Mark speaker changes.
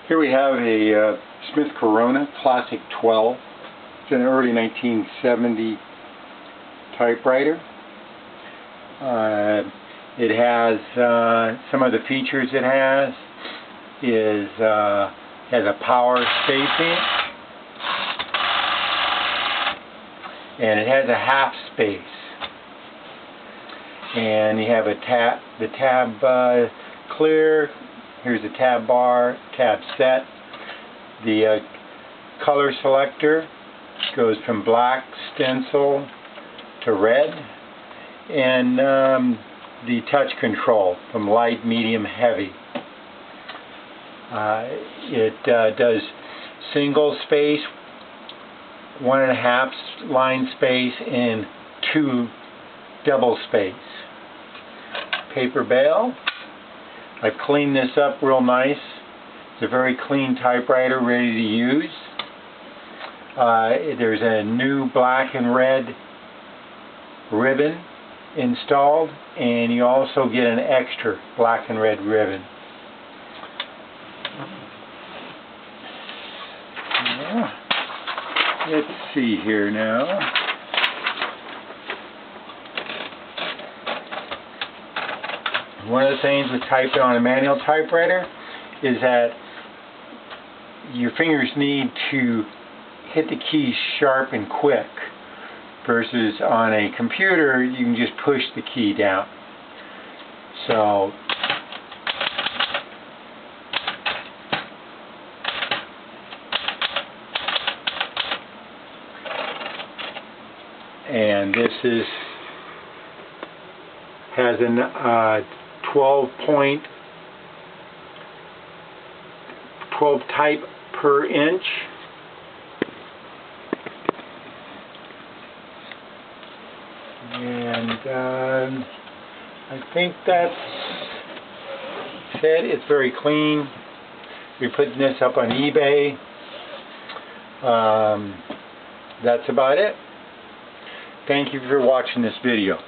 Speaker 1: Here we have a Smith Corona Classic 12. It's an early 1970 typewriter. It has some of the features it has a power spacing, and it has a half space, and you have the tab clear. Here's the tab bar, tab set. The color selector goes from black stencil to red, and the touch control from light, medium, heavy. It does single space, 1.5 line space, and 2 double space. Paper bail. I've cleaned this up real nice. It's a very clean typewriter, ready to use. There's a new black and red ribbon installed, and you also get an extra black and red ribbon. Let's see here now. One of the things with typing on a manual typewriter is that your fingers need to hit the keys sharp and quick, versus on a computer you can just push the key down. So and this has a 12 type per inch. And I think that's it. It's very clean. We're putting this up on eBay. That's about it. Thank you for watching this video.